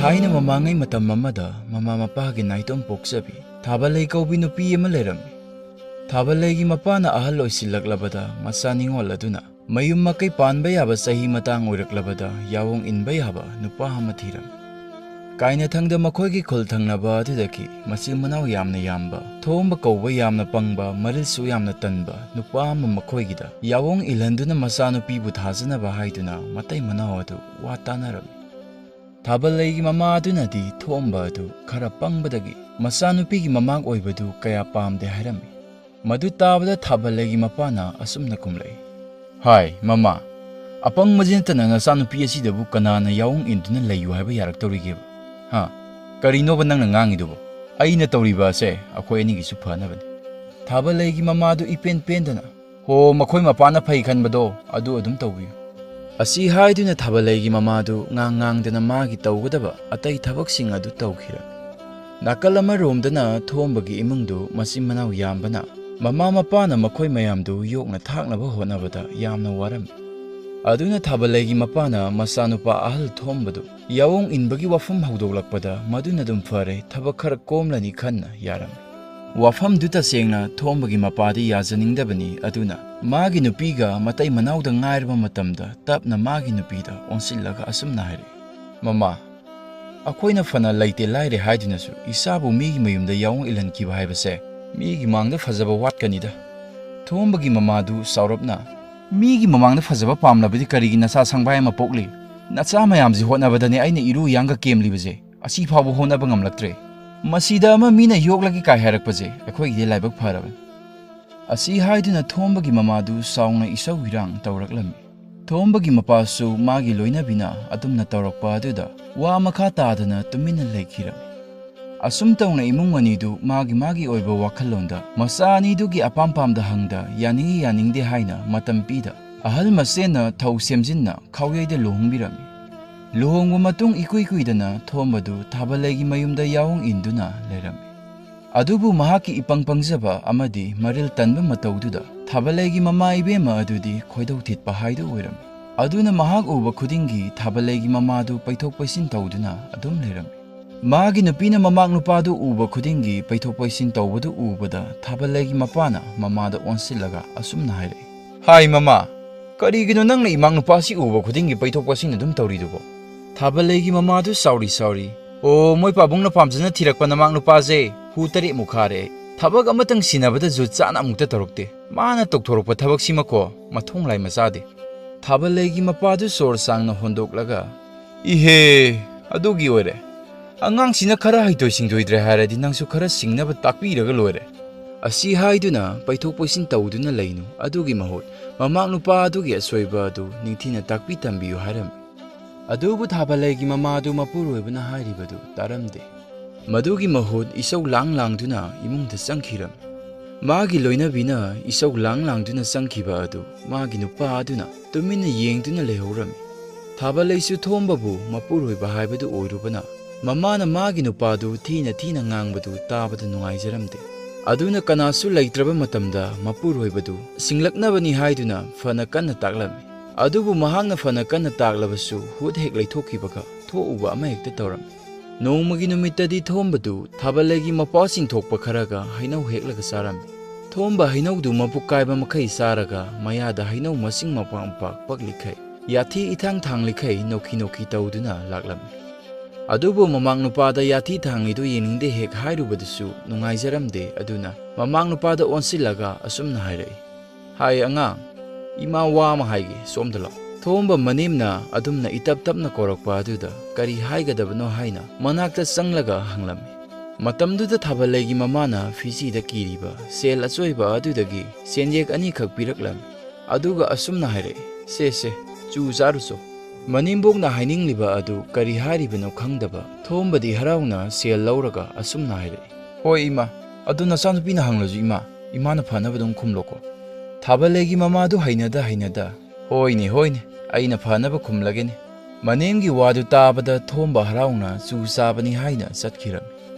Thaina mamangai matam amada mama mapagi naitom poksabi Thabalai kaubi nupi ama lerami. Thabalai mapana ahal oisilaklabada masa ningol aduna mayum makai panba yaba sahi matang oiraklabada yawong inba yaba nupa ama thiram. Kaina thangda makhoigi khul thangnaba adudaki masil manau yamna yamba thomba kauba yamna pangba marilsu yamna tanba nupa ama makhoigida yawong ilanduna masa nupi bu thajanaba haiduna matai manau adu wa tanarami. Thabalai mama adunadi thomba adu khara pangbadagi masanupi mamang oibadu kaya pamde hairami. Madu tabada Thabalai mapana asumna kumlai. Hai mama, apang majintana nasanupi asidabu kanana yawong induna layu haiba yaraktorigeba. Ha, karino ba nang nangangidubo? Aina tawriba ase akhoi anigisu phanabani. Thabalai mamadu ipen pendana. Ho makhoi mapana phai khanbado adu adum tawbiyu. Asi haiduna Thabalai mamadu ngang-ngangdana magi tawgadaba atai thabaksing adu tawkhira. Nakal amaromdana thombagi imungdu masim manau yambana mama mapana makhoi mayamdu yokna thaknaba honabada yamna warami. Aduna Thabalai mapana masanupa ahal thombadu yawong inbagi wafam haudoklakpada maduna dum fare thabak khara komlani khanna yarami. Wafam duta sengna thombagi mapadi yajaningdabani aduna magi nupiga matai manauda ngairba matamda tapna magi nupida onsillaga asumna hairi. Mama, akoina fana laite laire haidunasu isabu migi mayumda yawong ilankiba haibase migi mangda fazaba watkanida. Thombagi mamadu saurapna migi mamangda fazaba pamlabadi karigi nasa sangbay mapokli nacha mayamji hotnabadani aina iru yanga kemlibaje asi phabu honaba ngamlaktre. Masida ama mina yoklagi kai harakpaje akhoi laibak pharaban. Asi haiduna thombagi mamadu saungna isau wirang tawraklami. Thombagi mapasu magi loinabina adumna tawrakpa aduda wa makha tadana tumina laikhirami. Asum tawna imung anidu magi oiba wakhalonda masa anidugi apampamda hangda yaningi yaningde haina matampida ahal masena thau semjinna khawyaida lohongbirami. Luhongba matung ikuidana thombadu Thabalai mayumda yawong induna lerami. Adubu mahaki ipangpangjaba amadi maril tanba mataududa Thabalai mama ibema adudi khoidau thitpa haidu oirami. Aduna mahak uba khudingi Thabalai mamadu paithok paisin tawduna adum lerami. Magi nupina mamak nupadu uba khudingi paithok paisin tawbadu ubada Thabalai mapana mamada onsillaga asumna haire. Hai mama, karigino nangna imang nupasi uba khudingi paithok paisin adum tawridubo? Thabalai mamadu sauri. Oh, moi pabungna pamjana thirakpa namak nupaje hu tari mukhare. Thabak amatang sinabada ju chana amukta tarukte. Mana tokthorokpa thabak simako mathong lai masade. Thabalai mapadu sor sangna hondoklaga. Ihe, adugi oire. Angang sina khara haitoi singdoidre haradi nangsu khara singnaba takpiraga loire. Asi haiduna paithok poisin tawduna leinu adugi mahot mamak nupa adugi asoiba adu ningthina takpi tambiyu harami. Adubu Thabalai mamadu mapuroibana hairibadu taramde. Madugi mahod isau langduna imungda sangkhiram. Magi loinabina isau langduna sangkhiba adu magi nupa aduna tumina yengduna lehorami. Thabalai su thombabu mapuroiba haibadu oirubana mamana magi nupadu thina ngangbadu tabada nungaijaramde. Aduna kanasu laitraba matamda mapuroibadu singlaknabani haiduna fana kanna taklami. Adubu mahakna fana kanna taklabasu hud hek laithokibaga tho'uba ama hekta tawrami. Nongmagi numittadi thombadu Thabalai mapasing thokpa kharaga hainau heklaga sarami. Thomba hainaudu mapukaiba makhai saraga mayada hainau masing mapampak paklikhai yathi ithang thanglikhai noki tawduna laklami. Adubu mamang nupada yathi thangidu yeningde hek hairubadasu nungaijaramde aduna mamang nupada onsillaga asumna hairai. Hai angang, ima wa ma haige somdala. Thomba manimna adumna itap-tapna korakpa aduda kari haigadabano haina manakta sanglaga hanglami. Matamduda Thabalai mamana fisida kiriba sel achoiba adudagi senjek ani khak piraklami. Aduga asumna hairai. Se chu zaruso. Manimbokna hainingliba adu kari hairibano khangdaba thombadi harauna sel lauraga asumna hairai. Hoi ima, adu nasanupina hanglaju imana phanabadum khumloko. Thabalai mamadu hainada. Hoine, aina phanaba khumlagene. Manemgi wadu tabada thomba harauna chu sabani haina satkhiram.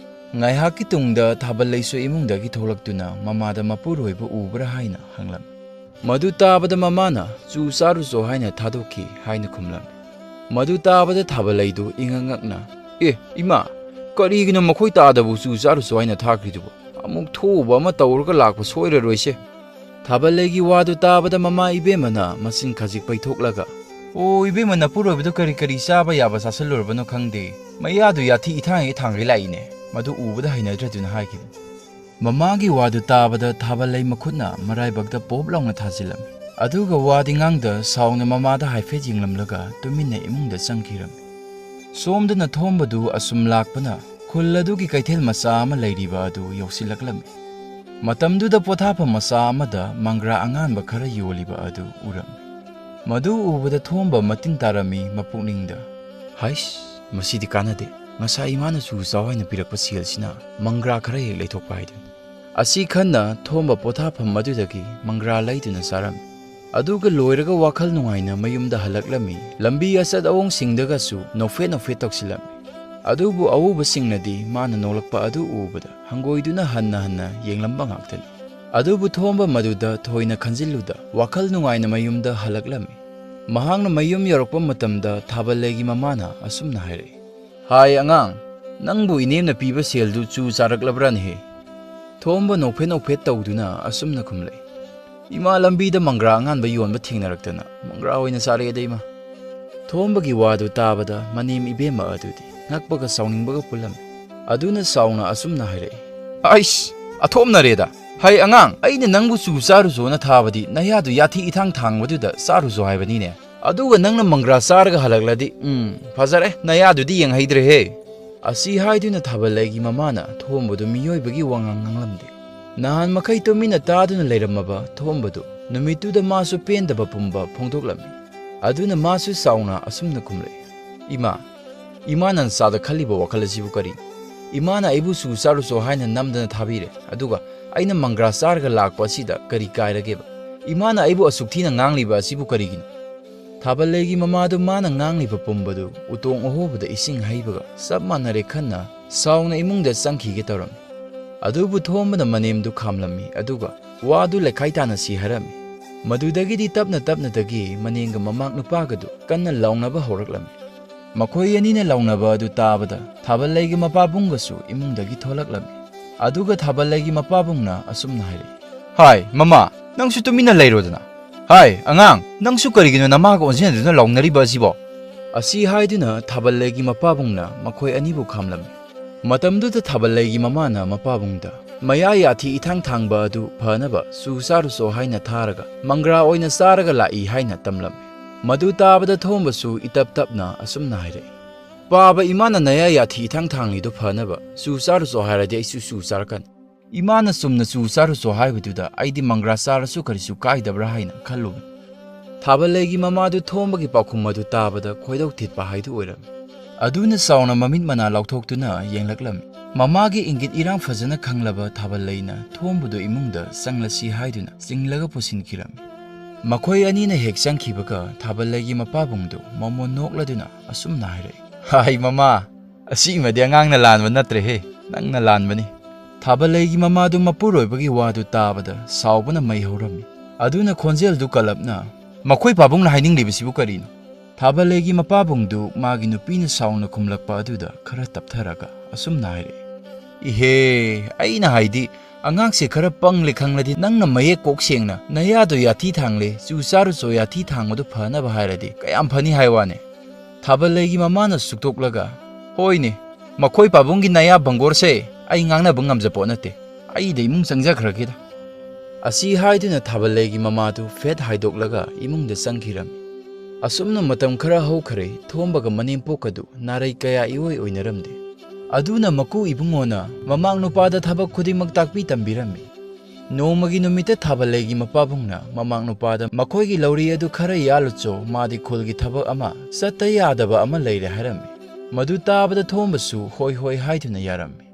Ngaihaki tungda Thabalai su imungdagi tholaktuna mamada mapuroiba ubra haina hanglam. Madu tabada mamana chu saruso haina thadokhi haina khumlam. Madu tabada Thabalaidu ingangakna ꯏꯃꯥ ꯀꯔꯤꯒꯤꯅꯣ ꯃꯈꯣꯏ ꯇꯥꯗꯕꯨ ꯆꯨ ꯆꯥꯔꯨꯆꯣ ꯍꯥꯏꯅ ꯊꯥꯈ꯭ꯔꯤꯗꯨꯕꯨ ꯑꯃꯨꯛ ꯊꯣꯛꯎꯕ ꯑꯃ ꯇꯧꯔꯒ ꯂꯥꯛꯄ ꯁꯣꯏꯔꯔꯣꯏꯁꯦ ꯊꯥꯕꯜꯂꯩꯒꯤ ꯋꯥꯗꯨ ꯇꯥꯕꯗ ꯃꯃꯥ ꯏꯕꯦꯝꯃꯅ ꯃꯆꯤꯟ ꯈꯖꯤꯛ ꯄꯩꯊꯣꯛꯂꯒ ꯑꯣ ꯏꯕꯦꯝꯃ ꯅꯄꯨꯔꯣꯏꯕꯗꯨ ꯀꯔꯤ ꯀꯔꯤ ꯆꯥꯕ ꯌꯥꯕ ꯆꯥꯁꯤꯜꯂꯨꯔꯕꯅꯣ ꯈꯪꯗꯦ ꯃꯌꯥꯗꯨ ꯌꯥꯊꯤ ꯏꯊꯥꯡꯉꯩ ꯊꯥꯡꯒꯩ ꯂꯥꯛꯏꯅꯦ ꯃꯗꯨ ꯎꯕꯗ ꯍꯩꯅꯗ꯭ꯔꯗꯨꯅ ꯍꯥꯏꯈꯤꯕꯅꯤ ꯃꯃꯥꯒꯤ ꯋꯥꯗꯨ ꯇꯥꯕꯗ ꯊꯥꯕꯜꯂꯩ ꯃꯈꯨꯠꯅ ꯃꯔꯥꯏꯕꯛꯇ ꯄꯣꯞ ꯂꯥꯎꯅ ꯊꯥꯖꯤꯜꯂꯝꯃꯤ ꯑꯗꯨꯒ ꯋꯥꯗꯤ ꯉꯥꯡꯗ ꯁꯥꯎꯅ ꯃꯃꯥꯗ ꯍꯥꯏꯐꯦꯠ ꯌꯦꯡꯂꯝꯂꯒ ꯇꯨꯃꯤꯟꯅ ꯏꯃꯨꯡꯗ ꯆꯪꯈꯤꯔꯝꯃꯤ ꯁꯣꯝꯗꯅ ꯊꯣꯝꯕꯗꯨ ꯑꯁꯨꯝ ꯂꯥꯛꯄꯅ ꯈꯨꯜ ꯑꯗꯨꯒꯤ ꯀꯩꯊꯦꯜ ꯃꯆꯥ ꯑꯃ ꯂꯩꯔꯤꯕ ꯑꯗꯨ ꯌꯧꯁꯤꯜꯂꯛꯂꯝꯃꯤ ꯃꯇꯝꯗꯨꯗ ꯄꯣꯊꯥꯐꯝ ꯃꯆꯥ ꯑꯃꯗ ꯃꯪꯒ꯭ꯔꯥ ꯑꯉꯥꯟꯕ ꯈꯔ ꯌꯣꯜꯂꯤꯕ ꯑꯗꯨ ꯎꯔꯝꯃꯤ ꯃꯗꯨ ꯎꯕꯗ ꯊꯣꯝꯕ ꯃꯇꯤꯟ ꯇꯥꯔꯝꯃꯤ ꯃꯄꯨꯛꯅꯤꯡꯗ ꯍꯩꯁ ꯃꯁꯤꯗꯤ ꯀꯥꯟꯅꯗꯦ ꯉꯁꯥꯏ ꯏꯃꯥꯅ ꯆꯨ ꯆꯥꯎ ꯍꯥꯏꯅ ꯄꯤꯔꯛꯄ ꯁꯦꯜꯁꯤꯅ ꯃꯪꯒ꯭ꯔꯥ ꯈꯔ ꯍꯦꯛ ꯂꯩꯊꯣꯛꯄ ꯍꯥꯏꯗꯨꯅꯤ ꯑꯁꯤ ꯈꯟꯅ ꯊꯣꯝꯕ ꯄꯣꯊꯥꯐꯝ ꯑꯗꯨꯗꯒꯤ ꯃꯪꯒ꯭ꯔꯥ ꯂꯩꯗꯨꯅ ꯆꯥꯔꯝꯃꯤ ꯑꯗꯨꯒ ꯂꯣꯏꯔꯒ ꯋꯥꯈꯜ ꯅꯨꯡꯉꯥꯏꯅ ꯃꯌꯨꯝꯗ ꯍꯜꯂꯛꯂꯝꯃꯤ ꯂꯝꯕꯤ ꯑꯆꯠ ꯑꯋꯣꯡꯁꯤꯡꯗꯒꯁꯨ ꯅꯣꯛꯐꯦꯠ ꯅꯣꯛꯐꯦꯠ ꯇꯧꯁꯤꯜꯂꯝꯃꯤ ꯑꯗꯨꯕꯨ ꯑꯎꯕꯁꯤꯡꯅꯗꯤ ꯃꯥꯅ ꯅꯣꯛꯂꯛꯄ ꯑꯗꯨ ꯎꯕꯗ ꯍꯪꯒꯣꯏꯗꯨꯅ ꯍꯟꯅ ꯍꯟꯅ ꯌꯦꯡꯂꯝꯕ ꯉꯥꯛꯇꯅꯤ ꯑꯗꯨꯕꯨ ꯊꯣꯝꯕ ꯃꯗꯨꯗ ꯊꯣꯏꯅ ꯈꯟꯖꯤꯜꯂꯨꯗ ꯋꯥꯈꯜ ꯅꯨꯡꯉꯥꯏꯅ ꯃꯌꯨꯝꯗ ꯍꯜꯂꯛꯂꯝꯃꯤ ꯃꯍꯥꯛꯅ ꯃꯌꯨꯝ ꯌꯧꯔꯛꯄ ꯃꯇꯝꯗ ꯊꯥꯕꯜꯂꯩꯒꯤ ꯃꯃꯥꯅ ꯑꯁꯨꯝꯅ ꯍꯥꯏꯔꯛꯏ ꯍꯥꯏ ꯑꯉꯥꯡ ꯅꯪꯕꯨ ꯏꯅꯦꯝꯅ ꯄꯤꯕ ꯁꯦꯜꯗꯨ ꯆꯨ ꯆꯥꯔꯛꯂꯕ꯭ꯔꯥꯅꯦꯍꯦ ꯊꯣꯝꯕ ꯅꯣꯛꯐꯦꯠ ꯅꯣꯛꯐꯦꯠ ꯇꯧꯗꯨꯅ ꯑꯁꯨꯝꯅ ꯈꯨꯝꯂꯛꯏ ꯏꯃꯥ ꯂꯝꯕꯤꯗ ꯃꯪꯒ꯭ꯔꯥ ꯑꯉꯥꯟꯕ ꯌꯣꯟꯕ ꯊꯦꯡꯅꯔꯛꯇꯅ ꯃꯪꯒ꯭ꯔꯥ ꯑꯣꯏꯅ ꯆꯥꯔꯛꯑꯦꯗ ꯏꯃꯥ ꯊꯣꯝꯕꯒꯤ ꯋꯥꯗꯨ ꯇꯥꯕꯗ ꯃꯅꯦꯝ ꯏꯕꯦꯝꯃ ꯑꯗꯨꯗꯤ ꯉꯛꯄꯒ ꯁꯥꯎꯅꯤꯡꯕꯒ ꯄꯨꯜꯂꯝꯃꯤ ꯑꯗꯨꯅ ꯁꯥꯎꯅ ꯑꯁꯨꯝꯅ ꯍꯥꯏꯔꯛꯏ ꯑꯩꯁ ꯑꯊꯣꯝꯅꯔꯦꯗ ꯍꯩ ꯑꯉꯥꯡ ꯑꯩꯅ ꯅꯪꯕꯨ ꯆꯨ ꯆꯥꯔꯨꯆꯣꯅ ꯊꯥꯕꯗꯤ ꯅꯌꯥꯗꯨ ꯌꯥꯊꯤ ꯏꯊꯥꯡ ꯊꯥꯡꯕꯗꯨꯗ ꯆꯥꯔꯨꯆꯣ ꯍꯥꯏꯕꯅꯤꯅꯦ ꯑꯗꯨꯒ ꯅꯪꯅ ꯃꯪꯒ꯭ꯔꯥ ꯆꯥꯔꯒ ꯍꯜꯂꯛꯂꯗꯤ ꯐꯖꯔꯦ ꯅꯌꯥꯗꯨꯗꯤ ꯌꯦꯡꯍꯩꯗ꯭ꯔꯦꯍꯦ ꯑꯁꯤ ꯍꯥꯏꯗꯨꯅ ꯊꯥꯕꯜꯂꯩꯒꯤ ꯃꯃꯥꯅ ꯊꯣꯝꯕꯗꯨ ꯃꯤꯑꯣꯏꯕꯒꯤ ꯋꯥꯉꯥꯡ ꯉꯥꯡꯂꯝꯗꯦ ꯅꯍꯥꯟ ꯃꯈꯩ ꯇꯨꯃꯤꯟꯅ ꯇꯥꯗꯨꯅ ꯂꯩꯔꯝꯃꯕ ꯊꯣꯝꯕꯗꯨ ꯅꯨꯃꯤꯠꯇꯨꯗ ꯃꯥꯁꯨ ꯄꯦꯟꯗꯕ ꯄꯨꯝꯕ ꯐꯣꯡꯗꯣꯛꯂꯝꯃꯤ ꯑꯗꯨꯅ ꯃꯥꯁꯨ ꯆꯥꯎꯅ ꯑꯁꯨꯝꯅ ꯈꯨꯝꯂꯛꯏ ꯏꯃꯥꯅ ꯅꯆꯥꯗ ꯈꯜꯂꯤꯕ ꯋꯥꯈꯜ ꯑꯁꯤꯕꯨ ꯀꯔꯤ ꯏꯃꯥꯅ ꯑꯩꯕꯨ ꯆꯨ ꯆꯥꯔꯨꯆꯣ ꯍꯥꯏꯅ ꯅꯝꯗꯅ ꯊꯥꯕꯤꯔꯦ ꯑꯗꯨꯒ ꯑꯩꯅ ꯃꯪꯒ꯭ꯔꯥ ꯆꯥꯔꯒ ꯂꯥꯛꯄ ꯑꯁꯤꯗ ꯀꯔꯤ ꯀꯥꯏꯔꯒꯦꯕ ꯏꯃꯥꯅ ꯑꯩꯕꯨ ꯑꯁꯨꯛ ꯊꯤꯅ ꯉꯥꯡꯂꯤꯕ ꯑꯁꯤꯕꯨ ꯀꯔꯤꯒꯤꯅꯣ ꯊꯥꯕꯜꯂꯩꯒꯤ ꯃꯃꯥꯗꯨ ꯃꯥꯅ ꯉꯥꯡꯂꯤꯕ ꯄꯨꯝꯕꯗꯨ ꯎꯇꯣꯡ ꯑꯍꯣꯕꯗ ꯏꯁꯤꯡ ꯍꯩꯕꯒ ꯆꯞ ꯃꯥꯟꯅꯔꯦ ꯈꯟꯅ ꯁꯥꯎꯅ ꯏꯃꯨꯡꯗ ꯆꯪꯈꯤꯒꯦ ꯇꯧꯔꯝꯃꯤ ꯑꯗꯨꯕꯨ ꯊꯣꯝꯕꯅ ꯃꯅꯦꯝꯗꯨ ꯈꯥꯝꯂꯝꯃꯤ ꯑꯗꯨꯒ ꯋꯥꯗꯨ ꯂꯩꯈꯥꯏ ꯇꯥꯅ ꯁꯤ ꯍꯥꯏꯔꯝꯃꯤ ꯃꯗꯨꯗꯒꯤꯗꯤ ꯇꯞꯅ ꯇꯞꯅꯗꯒꯤ ꯃꯅꯦꯝꯒ ꯃꯃꯥꯛ ꯅꯨꯄꯥꯒꯗꯨ ꯀꯟꯅ ꯂꯥꯎꯅꯕ ꯍꯧꯔꯛꯂꯝꯃꯤ ꯃꯈꯣꯏ ꯑꯅꯤꯅ ꯂꯥꯎꯅꯕ ꯑꯗꯨ ꯇꯥꯕꯗ ꯊꯥꯕꯜꯂꯩꯒꯤ ꯃꯄꯥꯕꯨꯡꯒꯁꯨ ꯏꯃꯨꯡꯗꯒꯤ ꯊꯣꯛꯂꯛꯂꯝꯃꯤ ꯑꯗꯨꯒ ꯊꯥꯕꯜꯂꯩꯒꯤ ꯃꯄꯥꯕꯨꯡꯅ ꯑꯁꯨꯝꯅ ꯍꯥꯏꯔꯛꯏ ꯍꯥꯏ ꯃꯃꯥ ꯅꯪꯁꯨ ꯇꯨꯃꯤꯟꯅ ꯂꯩꯔꯣꯗꯅ ꯍꯥꯏ ꯑꯉꯥꯡ ꯅꯪꯁꯨ ꯀꯔꯤꯒꯤꯅꯣ ꯅꯃꯥꯒ ꯑꯣꯟꯁꯤꯟꯅꯗꯨꯅ ꯂꯥꯎꯅꯔꯤꯕ ꯑꯁꯤꯕꯣ ꯑꯁꯤ ꯍꯥꯏꯗꯨꯅ ꯊꯥꯕꯜꯂꯩꯒꯤ ꯃꯄꯥꯕꯨꯡꯅ ꯃꯈꯣꯏ ꯑꯅꯤꯕꯨ ꯈꯥꯝꯂꯝꯃꯤ ꯃꯇꯝꯗꯨꯗ ꯊꯥꯕꯜꯂꯩꯒꯤ ꯃꯃꯥꯅ ꯃꯄꯥꯕꯨꯡꯗ ꯃꯌꯥ ꯌꯥꯊꯤ ꯏꯊꯥꯡ ꯊꯥꯡꯕ ꯑꯗꯨ ꯐꯅꯕ ꯆꯨ ꯆꯥꯔꯨꯆꯣ ꯍꯥꯏꯅ ꯊꯥꯔꯒ ꯃꯪꯒ꯭ꯔꯥ ꯑꯣꯏꯅ ꯆꯥꯔꯒ ꯂꯥꯛꯏ ꯍꯥꯏꯅ ꯇꯝꯂꯝꯃꯤ ꯃꯗꯨ ꯇꯥꯕꯗ ꯊꯣꯝꯕꯁꯨ ꯏꯇꯞ ꯇꯞꯅ ꯑꯁꯨꯝꯅ ꯍꯥꯏꯔꯛꯏ ꯄꯥꯕ ꯏꯃꯥꯅ ꯅꯌꯥ ꯌꯥꯊꯤ ꯏꯊꯥꯡ ꯊꯥꯡꯂꯤꯗꯨ ꯐꯅꯕ ꯆꯨ ꯆꯥꯔꯨꯆꯣ ꯍꯥꯏꯔꯗꯤ ꯑꯩꯁꯨ ꯆꯨ ꯆꯥꯔꯛꯀꯅꯤ ꯏꯃꯥꯅ ꯆꯨꯝꯅ ꯆꯨ ꯆꯥꯔꯨꯆꯣ ꯍꯥꯏꯕꯗꯨꯗ ꯑꯩꯗꯤ ꯃꯪꯒ꯭ꯔꯥ ꯆꯥꯔꯁꯨ ꯀꯔꯤꯁꯨ ꯀꯥꯏꯗꯕ꯭ꯔꯥ ꯍꯥꯏꯅ ꯈꯜꯂꯨꯕꯅꯤ ꯊꯥꯕꯜꯂꯩꯒꯤ ꯃꯃꯥꯗꯨ ꯊꯣꯝꯕꯒꯤ ꯄꯥꯎꯈꯨꯝ ꯑꯗꯨ ꯇꯥꯕꯗ ꯈꯣꯏꯗꯧ ꯊꯤꯠꯄ ꯍꯥꯏꯗꯨ ꯑꯣꯏꯔꯝꯃꯤ ꯑꯗꯨꯅ ꯆꯥꯎꯅ ꯃꯃꯤꯠ ꯃꯅꯥ ꯂꯥꯎꯊꯣꯛꯇꯨꯅ ꯌꯦꯡꯂꯛꯂꯝꯃꯤ ꯃꯃꯥꯒꯤ ꯏꯪꯒꯤꯠ ꯏꯔꯥꯡ ꯐꯖꯅ ꯈꯪꯂꯕ ꯊꯥꯕꯜꯂꯩꯅ ꯊꯣꯝꯕꯗꯨ ꯏꯃꯨꯡꯗ ꯆꯪꯂꯁꯤ ꯍꯥꯏꯗꯨꯅ ꯆꯤꯡꯂꯒ ꯄꯨꯁꯤꯟꯈꯤꯔꯝꯃꯤ ꯃꯈꯣꯏ ꯑꯅꯤꯅ ꯍꯦꯛ ꯆꯪꯈꯤꯕꯒ ꯊꯥꯕꯜꯂꯩꯒꯤ ꯃꯄꯥꯕꯨꯡꯗꯨ ꯃꯃꯣꯟ ꯅꯣꯛꯂꯗꯨꯅ ꯑꯁꯨꯝꯅ ꯍꯥꯏꯔꯛꯏ ꯍꯥꯏ ꯃꯃꯥ ꯑꯁꯤꯃꯗꯤ ꯑꯉꯥꯡꯅ ꯂꯥꯟꯕ ꯅꯠꯇ꯭ꯔꯦꯍꯦ ꯅꯪꯅ ꯂꯥꯟꯕꯅꯤ ꯊꯥꯕꯜꯂꯩꯒꯤ ꯃꯃꯥꯗꯨ ꯃꯄꯨꯔꯣꯏꯕꯒꯤ ꯋꯥꯗꯨ ꯇꯥꯕꯗ ꯁꯥꯎꯕꯅ ꯃꯩ ꯍꯧꯔꯝꯃꯤ ꯑꯗꯨꯅ ꯈꯣꯟꯖꯦꯜꯗꯨ ꯀꯜꯂꯞꯅ ꯃꯈꯣꯏ ꯄꯥꯕꯨꯡꯅ ꯍꯥꯏꯅꯤꯡꯂꯤꯕꯁꯤꯕꯨ ꯀꯔꯤꯅꯣ ꯊꯥꯕꯜꯂꯩꯒꯤ ꯃꯄꯥꯕꯨꯡꯗꯨ ꯃꯥꯒꯤ ꯅꯨꯄꯤꯅ ꯁꯥꯎꯅ ꯈꯨꯝꯂꯛꯄ ꯑꯗꯨꯗ ꯈꯔ ꯇꯞꯊꯔꯒ ꯑꯁꯨꯝꯅ ꯍꯥꯏꯔꯛꯏ ꯏꯍꯦ ꯑꯩꯅ ꯍꯥꯏꯗꯤ ꯑꯉꯥꯡꯁꯦ ꯈꯔ ꯄꯪꯂꯦ ꯈꯪꯂꯗꯤ ꯅꯪꯅ ꯃꯌꯦꯛ ꯀꯣꯛ ꯁꯦꯡꯅ ꯅꯌꯥꯗꯣ ꯌꯥꯊꯤ ꯊꯥꯡꯂꯦ ꯆꯨ ꯆꯥꯔꯨꯆꯣ ꯌꯥꯊꯤ ꯊꯥꯡꯕꯗꯨ ꯐꯅꯕ ꯍꯥꯏꯔꯗꯤ ꯀꯌꯥꯝ ꯐꯅꯤ ꯍꯥꯏ ꯋꯥꯅꯦ ꯊꯥꯕꯜꯂꯩꯒꯤ ꯃꯃꯥꯅ ꯁꯨꯛꯇꯣꯛꯂꯒ ꯍꯣꯏꯅꯦ ꯃꯈꯣꯏ ꯄꯥꯕꯨꯡꯒꯤ ꯅꯌꯥ ꯕꯪꯒꯣꯔꯁꯦ ꯑꯩ ꯉꯥꯡꯅꯕ ꯉꯝꯖꯄꯣꯠ ꯅꯠꯇꯦ ꯑꯩꯗ ꯏꯃꯨꯡ ꯆꯪꯖꯈ꯭ꯔꯒꯦꯗ ꯑꯁꯤ ꯍꯥꯏꯗꯨꯅ ꯊꯥꯕꯜꯂꯩꯒꯤ ꯃꯃꯥꯗꯨ ꯐꯦꯠ ꯍꯥꯏꯗꯣꯛꯂꯒ ꯏꯃꯨꯡꯗ ꯆꯪꯈꯤꯔꯝꯃꯤ ꯑꯁꯨꯝꯅ ꯃꯇꯝ ꯈꯔ ꯍꯧꯈ꯭ꯔꯦ ꯊꯣꯝꯕꯒ ꯃꯅꯦꯝꯄꯣꯛꯀꯗꯨ ꯅꯥꯔꯩ ꯀꯌꯥ ꯏꯑꯣꯏ ꯑꯣꯏꯅꯔꯝꯗꯦ ꯑꯗꯨꯅ ꯃꯀꯨ ꯏꯕꯨꯡꯉꯣꯅ ꯃꯃꯥꯛ ꯅꯨꯄꯥꯗ ꯊꯕꯛ ꯈꯨꯗꯤꯡꯃꯛ ꯇꯥꯛꯄꯤ ꯇꯝꯕꯤꯔꯝꯃꯤ ꯅꯣꯡꯃꯒꯤ ꯅꯨꯃꯤꯠꯇ ꯊꯥꯕꯜꯂꯩꯒꯤ ꯃꯄꯥꯕꯨꯡꯅ ꯃꯃꯥꯛ ꯅꯨꯄꯥꯗ ꯃꯈꯣꯏꯒꯤ ꯂꯧꯔꯤ ꯑꯗꯨ ꯈꯔ ꯌꯥꯜꯂꯨꯆꯣ ꯃꯥꯗꯤ ꯈꯨꯜꯒꯤ ꯊꯕꯛ ꯑꯃ ꯆꯠꯇ ꯌꯥꯗꯕ ꯑꯃ ꯂꯩꯔꯦ ꯍꯥꯏꯔꯝꯃꯤ ꯃꯗꯨ ꯇꯥꯕꯗ ꯊꯣꯝꯕꯁꯨ ꯍꯣꯏ ꯍꯣꯏ ꯍꯥꯏꯗꯨꯅ ꯌꯥꯔꯝꯃꯤ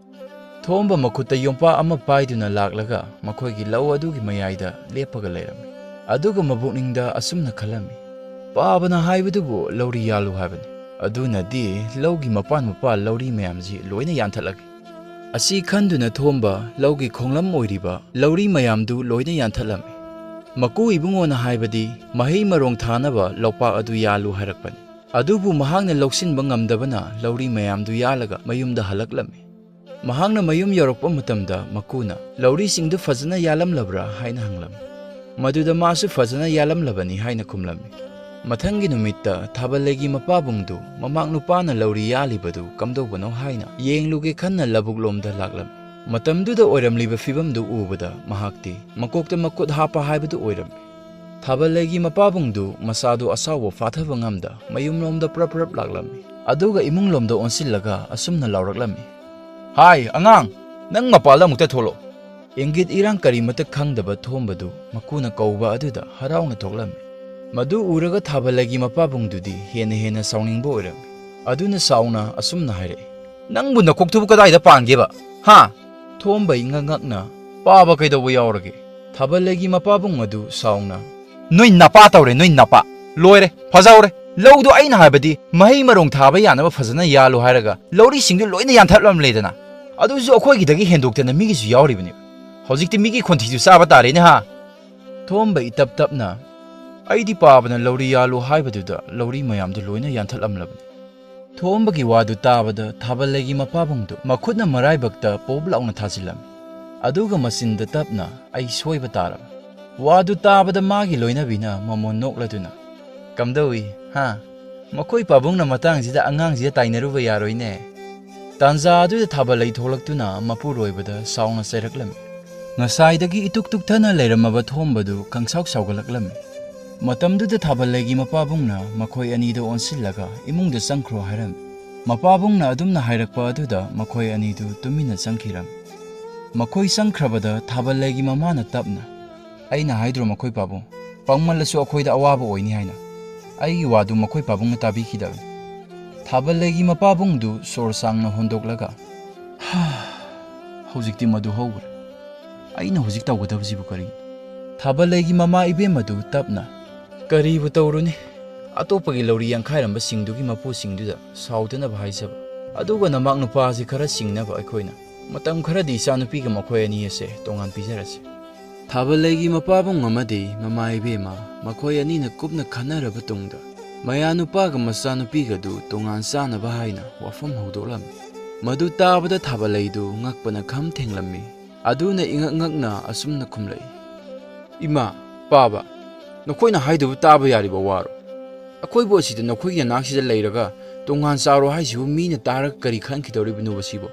ꯊꯣꯝꯕ ꯃꯈꯨꯠꯇ ꯌꯣꯝꯄꯥꯛ ꯑꯃ ꯄꯥꯏꯗꯨꯅ ꯂꯥꯛꯂꯒ ꯃꯈꯣꯏꯒꯤ ꯂꯧ ꯑꯗꯨꯒꯤ ꯃꯌꯥꯏꯗ ꯂꯦꯞꯄꯒ ꯂꯩꯔꯝꯃꯤ ꯑꯗꯨꯒ ꯃꯕꯨꯛꯅꯤꯡꯗ ꯑꯁꯨꯝꯅ ꯈꯜꯂꯝꯃꯤ ꯄꯥꯕꯅ ꯍꯥꯏꯕꯗꯨꯕꯨ ꯂꯧꯔꯤ ꯌꯥꯜꯂꯨ ꯍꯥꯏꯕꯅꯤ ꯑꯗꯨꯅꯗꯤ ꯂꯧꯒꯤ ꯃꯄꯥꯟ ꯃꯄꯥꯟ ꯂꯧꯔꯤ ꯃꯌꯥꯝꯁꯤ ꯂꯣꯏꯅ ꯌꯥꯟꯊꯠꯂꯒꯦ ꯑꯁꯤ ꯈꯟꯗꯨꯅ ꯊꯣꯝꯕ ꯂꯧꯒꯤ ꯈꯣꯡꯂꯝ ꯑꯣꯏꯔꯤꯕ ꯂꯧꯔꯤ ꯃꯌꯥꯝꯗꯨ ꯂꯣꯏꯅ ꯌꯥꯟꯊꯠꯂꯝꯃꯤ ꯃꯀꯨ ꯏꯕꯨꯡꯉꯣꯅ ꯍꯥꯏꯕꯗꯤ ꯃꯍꯩ ꯃꯔꯣꯡ ꯊꯥꯅꯕ ꯂꯧꯄꯥꯛ ꯑꯗꯨ ꯌꯥꯜꯂꯨ ꯍꯥꯏꯔꯛꯄꯅꯤ ꯑꯗꯨꯕꯨ ꯃꯍꯥꯛꯅ ꯂꯧꯁꯤꯟꯕ ꯉꯝꯗꯕꯅ ꯂꯧꯔꯤ ꯃꯌꯥꯝꯗꯨ ꯌꯥꯜꯂꯒ ꯃꯌꯨꯝꯗ ꯍꯜꯂꯛꯂꯝꯃꯤ꯫ ꯃꯍꯥꯛꯅ ꯃꯌꯨꯝ ꯌꯧꯔꯛꯄ ꯃꯇꯝꯗ ꯃꯀꯨꯅ ꯂꯧꯔꯤꯁꯤꯡꯗꯨ ꯐꯖꯅ ꯌꯥꯜꯂꯝꯂꯕ꯭ꯔꯥ ꯍꯥꯏꯅ ꯍꯪꯂꯝꯃꯤ꯫ ꯃꯗꯨꯗ ꯃꯥꯁꯨ ꯐꯖꯅ ꯌꯥꯜꯂꯝꯂꯕꯅꯤ ꯍꯥꯏꯅ ꯈꯨꯝꯂꯝꯃꯤ꯫ ꯃꯊꯪꯒꯤ ꯅꯨꯃꯤꯠꯇ ꯊꯥꯕꯜꯂꯩꯒꯤ ꯃꯄꯥꯕꯨꯡꯗꯨ ꯃꯃꯥꯛ ꯅꯨꯄꯥꯅ ꯂꯧꯔꯤ ꯌꯥꯜꯂꯤꯕꯗꯨ ꯀꯝꯗꯧꯕꯅꯣ ꯍꯥꯏꯅ ꯌꯦꯡꯂꯨꯒꯦ ꯈꯟꯅ ꯂꯧꯕꯨꯛꯂꯣꯝꯗ ꯂꯥꯛꯂꯝꯃꯤ꯫ ꯃꯇꯝꯗꯨꯗ ꯑꯣꯏꯔꯝꯂꯤꯕ ꯐꯤꯕꯝꯗꯨ ꯎꯕꯗ ꯃꯍꯥꯛꯇꯤ ꯃꯀꯣꯛꯇ ꯃꯈꯨꯠ ꯍꯥꯞꯄ ꯍꯥꯏꯕꯗꯨ ꯑꯣꯏꯔꯝꯃꯤ꯫ ꯊꯥꯕꯜꯂꯩꯒꯤ ꯃꯄꯥꯕꯨꯡꯗꯨ ꯃꯁꯥꯗꯨ ꯑꯁꯥꯎꯕ ꯐꯥꯊꯕ ꯉꯝꯗ ꯃꯌꯨꯝꯂꯣꯝꯗ ꯄ꯭ꯔꯞ ꯂꯥꯛꯂꯝꯃꯤ꯫ ꯑꯗꯨꯒ ꯏꯃꯨꯡꯂꯣꯝꯗ ꯑꯣꯟꯁꯤꯜꯂꯒ ꯑꯁꯨꯝꯅ ꯂꯥꯎꯔꯛꯂꯝꯃꯤ꯫ "ꯍꯥꯏ ꯑꯉꯥꯡ, ꯅꯪ ꯃꯄꯥꯟꯗ ꯑꯃꯨꯛꯇ ꯊꯣꯛꯂꯛꯑꯣ!" ꯏꯪꯒꯤꯠ ꯏꯔꯥꯡ ꯀꯔꯤꯃꯠꯇ ꯈꯪꯗꯕ ꯊꯣꯝꯕꯗꯨ ꯃꯀꯨꯅ ꯀꯧꯕ ꯑꯗꯨꯗ ꯍꯔꯥꯎꯅ ꯊꯣꯛꯂꯝꯃꯤ꯫ ꯃꯗꯨ ꯎꯔꯒ ꯊꯥꯕꯜꯂꯩꯒꯤ ꯃꯄꯥꯕꯨꯡꯗꯨꯗꯤ ꯍꯦꯟꯅ ꯁꯥꯎꯅꯤꯡꯕ ꯑꯣꯏꯔꯝꯃꯤ꯫ ꯑꯗꯨꯅ ꯁꯥꯎꯅ ꯑꯁꯨꯝꯅ ꯍꯥꯏꯔꯛꯏ꯫ "ꯅꯪꯕꯨ ꯅꯀꯣꯛꯇꯨꯕꯨ ꯀꯗꯥꯏꯗ ꯄꯥꯟꯒꯦꯕ? ꯍꯥ?" ꯊꯣꯝꯕ ꯉꯛꯅ "ꯄꯥꯕ ꯀꯩꯗꯧꯕ ꯌꯥꯎꯔꯒꯦ?" ꯊꯥꯕꯜꯂꯩꯒꯤ ꯃꯄꯥꯕꯨꯡ ꯑꯗꯨ ꯁꯥꯎꯅ "ꯅꯣꯏ ꯅꯄꯥ ꯇꯧꯔꯦ, ꯅꯣꯏ ꯅꯄꯥ! ꯂꯣꯏꯔꯦ, ꯐꯖꯍꯧꯔꯦ! ꯂꯧꯗꯨ ꯑꯩꯅ ꯍꯥꯏꯕꯗꯤ ꯃꯍꯩ ꯃꯔꯣꯡ ꯊꯥꯕ ꯌꯥꯅꯕ ꯐꯖꯅ ꯌꯥꯜꯂꯨ ꯍꯥꯏꯔꯒ ꯂꯧꯔꯤꯁꯤꯡꯗꯨ ꯂꯣꯏꯅ ꯌꯥꯟꯊꯠꯂꯝꯂꯦꯗꯅ! ꯑꯗꯨꯁꯨ ꯑꯩꯈꯣꯏꯒꯤꯗꯒꯤ ꯍꯦꯟꯗꯣꯛꯇꯅ ꯃꯤꯒꯤꯁꯨ ꯌꯥꯎꯔꯤꯕꯅꯦ! ꯍꯧꯖꯤꯛꯇꯤ ꯃꯤꯒꯤ ꯈꯣꯟꯊꯤꯁꯨ ꯆꯥꯕ ꯇꯥꯔꯦꯅꯦ ꯍꯥ?" ꯊꯣꯝꯕ ꯇꯞ ꯇꯞꯅ "ꯑꯩꯗꯤ ꯄꯥꯕꯅ ꯂꯧꯔꯤ ꯌꯥꯜꯂꯨ ꯍꯥꯏꯕꯗꯨꯗ ꯂꯧꯔꯤ ꯃꯌꯥꯝꯗꯨ ꯂꯣꯏꯅ ꯌꯥꯟꯊꯠꯂꯝꯂꯕꯅꯤ." ꯊꯣꯝꯕꯒꯤ ꯋꯥꯗꯨ ꯇꯥꯕꯗ ꯊꯥꯕꯜꯂꯩꯒꯤ ꯃꯄꯥꯕꯨꯡꯗꯨ ꯃꯈꯨꯠꯅ ꯃꯔꯥꯏꯕꯛꯇ ꯄꯣꯞ ꯂꯥꯎꯅ ꯊꯥꯖꯤꯜꯂꯝꯃꯤ꯫ ꯑꯗꯨꯒ ꯃꯆꯤꯟꯗ ꯇꯞꯅ "ꯑꯩ ꯁꯣꯏꯕ ꯇꯥꯔꯕ." ꯋꯥꯗꯨ ꯇꯥꯕꯗ ꯃꯥꯒꯤ ꯂꯣꯏꯅꯕꯤꯅ ꯃꯃꯣꯟ ꯅꯣꯛꯂꯗꯨꯅ "ꯀꯝꯗꯧꯏ ꯍꯥ? ꯃꯈꯣꯏ ꯄꯥꯕꯨꯡꯅ ꯃꯇꯥꯡꯁꯤꯗ ꯑꯉꯥꯡꯁꯤꯗ ꯇꯥꯏꯅꯔꯨꯕ ꯌꯥꯔꯣꯏꯅꯦ." ꯇꯥꯟꯖꯥ ꯑꯗꯨꯗ ꯊꯥꯕꯜꯂꯩ ꯊꯣꯛꯂꯛꯇꯨꯅ ꯃꯄꯨꯔꯣꯏꯕꯗ ꯁꯥꯎꯅ ꯆꯩꯔꯛꯂꯝꯃꯤ꯫ ꯉꯁꯥꯏꯗꯒꯤ ꯏꯇꯨꯛ ꯇꯨꯛꯊꯅ ꯂꯩꯔꯝꯃꯕ ꯊꯣꯝꯕꯗꯨ ꯈꯪꯁꯥꯎ ꯁꯥꯎꯒꯠꯂꯛꯂꯝꯃꯤ꯫ ꯃꯇꯝꯗꯨꯗ ꯊꯥꯕꯜꯂꯩꯒꯤ ꯃꯄꯥꯕꯨꯡꯅ ꯃꯈꯣꯏ ꯑꯅꯤꯗ ꯑꯣꯟꯁꯤꯜꯂꯒ ꯏꯃꯨꯡꯗ ꯆꯪꯈ꯭ꯔꯣ ꯍꯥꯏꯔꯝꯃꯤ꯫ ꯃꯄꯥꯕꯨꯡꯅ ꯑꯗꯨꯝꯅ ꯍꯥꯏꯔꯛꯄ ꯑꯗꯨꯗ ꯃꯈꯣꯏ ꯑꯅꯤꯗꯨ ꯇꯨꯃꯤꯟꯅ ꯆꯪꯈꯤꯔꯝꯃꯤ꯫ ꯃꯈꯣꯏ ꯆꯪꯈ꯭ꯔꯕꯗ ꯊꯥꯕꯜꯂꯩꯒꯤ ꯃꯃꯥꯅ ꯇꯞꯅ "ꯑꯩꯅ ꯍꯥꯏꯗ꯭ꯔꯣ ꯃꯈꯣꯏ ꯄꯥꯕꯨꯡ, ꯄꯪꯃꯜꯂꯁꯨ ꯑꯩꯈꯣꯏꯗ ꯑꯋꯥꯕ ꯑꯣꯏꯅꯤ ꯍꯥꯏꯅ." ꯑꯩꯒꯤ ꯋꯥꯗꯨ ꯃꯈꯣꯏ ꯄꯥꯕꯨꯡꯅ ꯇꯥꯕꯤꯈꯤꯗꯕꯅꯤ꯫ ꯊꯥꯕꯜꯂꯩꯒꯤ ꯃꯄꯥꯕꯨꯡꯗꯨ ꯁꯣꯔ ꯁꯥꯡꯅ ꯍꯣꯟꯗꯣꯛꯂꯒ "ꯍꯧꯖꯤꯛꯇꯤ ꯃꯗꯨ ꯍꯧꯈ꯭ꯔꯦ. ꯑꯩꯅ ꯍꯧꯖꯤꯛ ꯇꯧꯒꯗꯕꯁꯤꯕꯨ ꯀꯔꯤꯅꯣ?" ꯊꯥꯕꯜꯂꯩꯒꯤ ꯃꯃꯥ ꯏꯕꯦꯝꯃꯗꯨ ꯇꯞꯅ "ꯀꯔꯤꯕꯨ ꯇꯧꯔꯨꯅꯤ, ꯑꯇꯣꯞꯄꯒꯤ ꯂꯧꯔꯤ ꯌꯥꯟꯈꯥꯏꯔꯝꯕꯁꯤꯡꯗꯨꯒꯤ ꯃꯄꯨꯁꯤꯡꯗꯨꯗ ꯁꯥꯎꯗꯅꯕ ꯍꯥꯏꯖꯕ. ꯑꯗꯨꯒ ꯅꯃꯥꯛ ꯅꯨꯄꯥꯁꯤ ꯈꯔ ꯁꯤꯡꯅꯕ ꯑꯩꯈꯣꯏꯅ ꯃꯇꯝ ꯈꯔꯗꯤ ꯏꯆꯥꯅꯨꯄꯤꯒ ꯃꯈꯣꯏ ꯑꯅꯤ ꯑꯁꯦ ꯇꯣꯉꯥꯟ ꯄꯤꯖꯔꯁꯤ." ꯊꯥꯕꯜꯂꯩꯒꯤ ꯃꯄꯥꯕꯨꯡ ꯑꯃꯗꯤ ꯃꯃꯥ ꯏꯕꯦꯝꯃ ꯃꯈꯣꯏ ꯑꯅꯤꯅ ꯀꯨꯞꯅ ꯈꯟꯅꯔꯕ ꯇꯨꯡꯗ ꯃꯌꯥꯅꯨꯄꯥꯒ ꯃꯆꯥꯅꯨꯄꯤꯒꯗꯨ ꯇꯣꯉꯥꯟ ꯆꯥꯅꯕ ꯍꯥꯏꯅ ꯋꯥꯐꯝ ꯍꯧꯗꯣꯛꯂꯝꯃꯤ꯫ ꯃꯗꯨ ꯇꯥꯕꯗ ꯊꯥꯕꯜꯂꯩꯗꯨ ꯉꯛꯄꯅ ꯈꯝ ꯊꯦꯡꯂꯝꯃꯤ꯫ ꯑꯗꯨꯅ ꯏꯉꯛ ꯉꯛꯅ ꯑꯁꯨꯝꯅ ꯈꯨꯝꯂꯛꯏ꯫ "ꯏꯃꯥ, ꯄꯥꯕ, ꯅꯈꯣꯏꯅ ꯍꯥꯏꯗꯨꯕꯨ ꯇꯥꯕ ꯌꯥꯔꯤꯕ ꯋꯥꯔꯣ? ꯑꯩꯈꯣꯏꯕꯨ ꯑꯁꯤꯗ ꯅꯈꯣꯏꯒꯤ ꯅꯅꯥꯛꯁꯤꯗ ꯂꯩꯔꯒ ꯇꯣꯉꯥꯟ ꯆꯥꯔꯣ ꯍꯥꯏꯁꯤꯕꯨ ꯃꯤꯅ ꯇꯥꯔꯒ ꯀꯔꯤ ꯈꯟꯈꯤꯗꯧꯔꯤꯕꯅꯣꯕ ꯁꯤꯕꯨ?"